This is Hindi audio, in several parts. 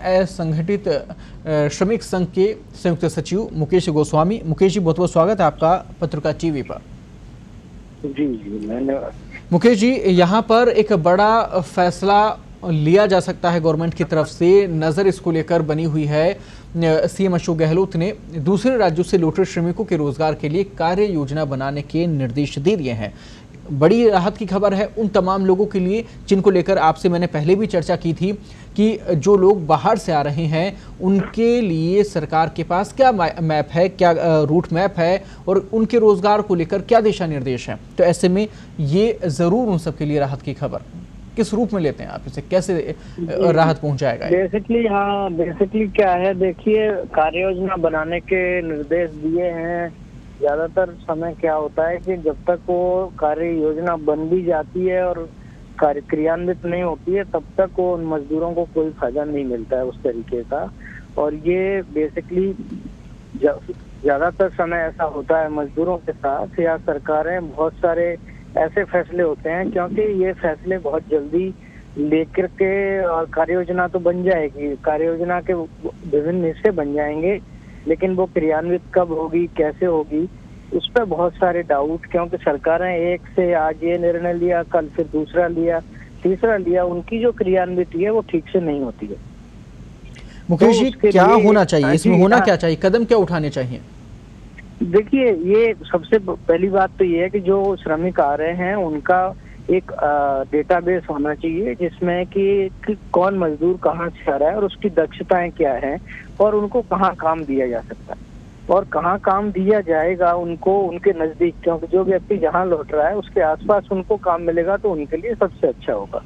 असंगठित श्रमिक संघ के संयुक्त सचिव मुकेश गोस्वामी। मुकेश जी, बहुत बहुत स्वागत है आपका पत्रकार टीवी पर। जी धन्यवाद। मुकेश जी, यहाँ पर एक बड़ा फैसला लिया जा सकता है गवर्नमेंट की तरफ से, नज़र इसको लेकर बनी हुई है। सीएम अशोक गहलोत ने दूसरे राज्यों से लौटे श्रमिकों के रोजगार के लिए कार्य योजना बनाने के निर्देश दे दिए हैं। बड़ी राहत की खबर है उन तमाम लोगों के लिए जिनको लेकर आपसे मैंने पहले भी चर्चा की थी कि जो लोग बाहर से आ रहे हैं उनके लिए सरकार के पास क्या मैप है, क्या रूट मैप है और उनके रोजगार को लेकर क्या दिशा निर्देश हैं। तो ऐसे में ये जरूर उन सबके लिए राहत की खबर। किस रूप में लेते हैं आप इसे, कैसे राहत पहुंचाएगा? बेसिकली क्या है, देखिए कार्य योजना बनाने के निर्देश दिए हैं। ज्यादातर समय क्या होता है कि जब तक वो कार्य योजना बन भी जाती है और कार्य क्रियान्वित नहीं होती है तब तक वो उन मजदूरों को कोई फायदा नहीं मिलता है उस तरीके का। और ये बेसिकली ज्यादातर समय ऐसा होता है मजदूरों के साथ, या सरकारें बहुत सारे ऐसे फैसले होते हैं क्योंकि ये फैसले बहुत जल्दी लेकर के, और कार्य योजना तो बन जाएगी, कार्य योजना के विभिन्न हिस्से बन जाएंगे, लेकिन वो क्रियान्वित कब होगी, कैसे होगी, उस पर बहुत सारे डाउट। क्योंकि सरकारें एक से आज ये निर्णय लिया, कल फिर दूसरा लिया, तीसरा लिया, उनकी जो क्रियान्वित है वो ठीक से नहीं होती है। मुकेश जी, क्या होना चाहिए इसमें, होना क्या चाहिए, कदम क्या उठाने चाहिए? देखिए, ये सबसे पहली बात तो ये है कि जो श्रमिक आ रहे हैं उनका एक डेटाबेस होना चाहिए जिसमें कि कौन मजदूर कहाँ से आ रहा है और उसकी दक्षताएं क्या हैं और उनको कहाँ काम दिया जा सकता है और कहाँ काम दिया जाएगा उनको उनके नजदीक। क्योंकि जो व्यक्ति जहाँ लौट रहा है उसके आसपास उनको काम मिलेगा तो उनके लिए सबसे अच्छा होगा।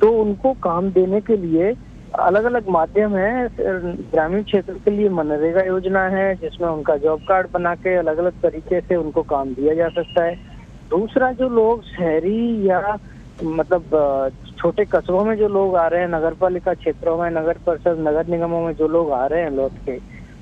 तो उनको काम देने के लिए अलग अलग माध्यम है। ग्रामीण क्षेत्र के लिए मनरेगा योजना है जिसमें उनका जॉब कार्ड बना के अलग अलग तरीके से उनको काम दिया जा सकता है। दूसरा, जो लोग शहरी या मतलब छोटे कस्बों में जो लोग आ रहे हैं, नगर पालिका क्षेत्रों में, नगर परिषद, नगर निगमों में जो लोग आ रहे हैं लौट के,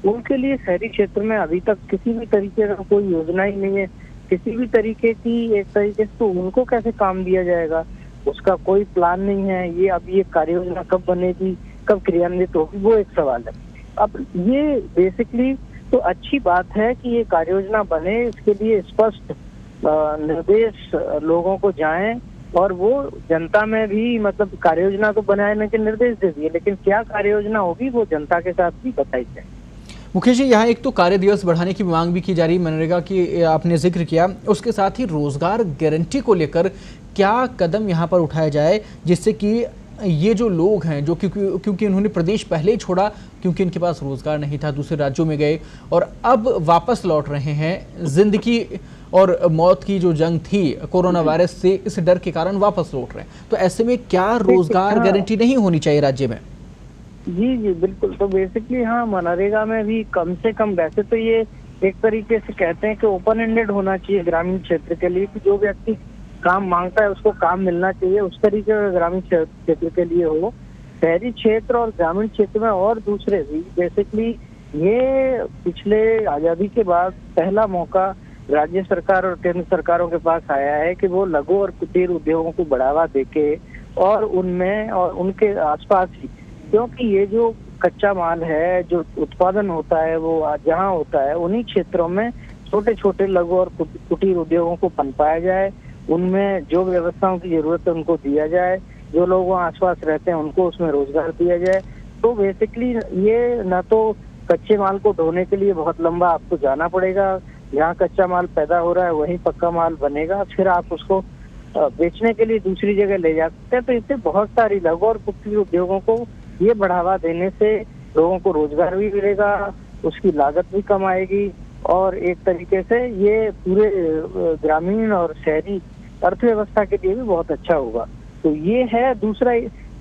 उनके लिए शहरी क्षेत्र में अभी तक किसी भी तरीके का कोई योजना ही नहीं है, किसी भी तरीके की। एक तरीके से तो उनको कैसे काम दिया जाएगा उसका कोई प्लान नहीं है। ये अब ये कार्य योजना कब बनेगी, कब क्रियान्वित होगी, वो एक सवाल है। अब ये बेसिकली तो अच्छी बात है कि ये कार्य योजना बने, इसके लिए स्पष्ट निर्देश लोगों को जाएं और वो जनता में भी, मतलब कार्य योजना तो बनाने के निर्देश दे दिए, लेकिन क्या कार्य योजना होगी वो जनता के साथ भी बताई जाए। मुकेश जी, यहाँ एक तो कार्य दिवस बढ़ाने की मांग भी की जा रही, मनरेगा की आपने जिक्र किया, उसके साथ ही रोजगार गारंटी को लेकर क्या कदम यहाँ पर उठाया जाए जिससे कि ये जो लोग हैं जो क्योंकि उन्होंने प्रदेश पहले ही छोड़ा क्योंकि इनके पास रोजगार नहीं था, दूसरे राज्यों में गए और अब वापस लौट रहे हैं, जिंदगी और मौत की जो जंग थी कोरोना वायरस से, इस डर के कारण वापस लौट रहे हैं। तो ऐसे में क्या रोजगार गारंटी नहीं होनी चाहिए राज्य में? जी बिल्कुल। तो बेसिकली हाँ, मनरेगा में भी कम से कम, वैसे तो ये एक तरीके से कहते हैं कि ओपन एंडेड होना चाहिए ग्रामीण क्षेत्र के लिए, कि जो व्यक्ति काम मांगता है उसको काम मिलना चाहिए, उस तरीके का ग्रामीण क्षेत्र के लिए हो। शहरी क्षेत्र और ग्रामीण क्षेत्र में और दूसरे भी, बेसिकली ये पिछले आजादी के बाद पहला मौका राज्य सरकार और केंद्र सरकारों के पास आया है कि वो लघु और कुटीर उद्योगों को बढ़ावा देके और उनमें और उनके आसपास ही, क्योंकि ये जो कच्चा माल है जो उत्पादन होता है वो जहाँ होता है उन्हीं क्षेत्रों में छोटे छोटे लघु और कुटीर उद्योगों को पनपाया जाए, उनमें जो व्यवस्थाओं की जरूरत है उनको दिया जाए, जो लोग वहाँ आसपास रहते हैं उनको उसमें रोजगार दिया जाए। तो बेसिकली ये न तो कच्चे माल को ढोने के लिए बहुत लंबा आपको जाना पड़ेगा, जहाँ कच्चा माल पैदा हो रहा है वहीं पक्का माल बनेगा, फिर आप उसको बेचने के लिए दूसरी जगह ले जा सकते हैं। तो इससे बहुत सारी लघु और कुटीर उद्योगों को ये बढ़ावा देने से लोगों को रोजगार भी मिलेगा, उसकी लागत भी कम आएगी और एक तरीके से ये पूरे ग्रामीण और शहरी अर्थव्यवस्था के लिए भी बहुत अच्छा होगा। तो ये है दूसरा,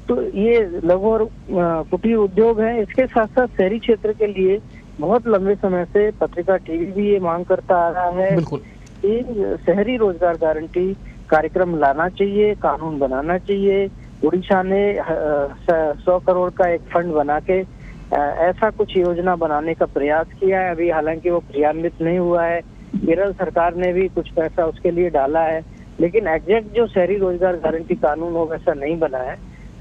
तो ये लघु और कुटीर उद्योग है। इसके साथ साथ शहरी क्षेत्र के लिए बहुत लंबे समय से पत्रिका टीवी भी ये मांग करता आ रहा है कि शहरी रोजगार गारंटी कार्यक्रम लाना चाहिए, कानून बनाना चाहिए। उड़ीसा ने 100 करोड़ का एक फंड बना के ऐसा कुछ योजना बनाने का प्रयास किया है अभी, हालांकि वो क्रियान्वित नहीं हुआ है। केरल सरकार ने भी कुछ पैसा उसके लिए डाला है, लेकिन एग्जैक्ट जो शहरी रोजगार गारंटी कानून हो वैसा नहीं बना है।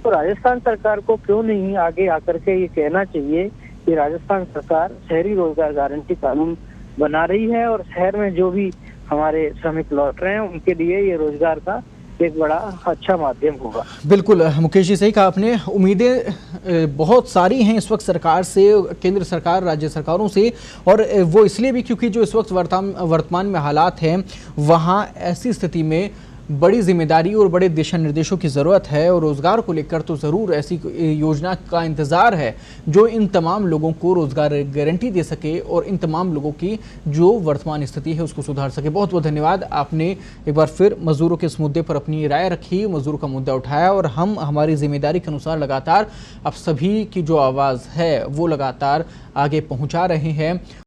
तो राजस्थान सरकार को क्यों नहीं आगे आकर के ये कहना चाहिए कि राजस्थान सरकार शहरी रोजगार गारंटी कानून बना रही है और शहर में जो भी हमारे श्रमिक लौट रहे हैं उनके लिए ये रोजगार का एक बड़ा अच्छा माध्यम होगा। बिल्कुल मुकेश जी, सही कहा आपने। उम्मीदें बहुत सारी हैं इस वक्त सरकार से, केंद्र सरकार, राज्य सरकारों से, और वो इसलिए भी क्योंकि जो इस वक्त वर्तमान में हालात हैं वहाँ ऐसी स्थिति में बड़ी जिम्मेदारी और बड़े दिशा निर्देशों की ज़रूरत है, और रोज़गार को लेकर तो ज़रूर ऐसी योजना का इंतज़ार है जो इन तमाम लोगों को रोज़गार गारंटी दे सके और इन तमाम लोगों की जो वर्तमान स्थिति है उसको सुधार सके। बहुत बहुत धन्यवाद, आपने एक बार फिर मज़दूरों के इस मुद्दे पर अपनी राय रखी, मज़दूरों का मुद्दा उठाया, और हम हमारी जिम्मेदारी के अनुसार लगातार अब सभी की जो आवाज़ है वो लगातार आगे पहुँचा रहे हैं।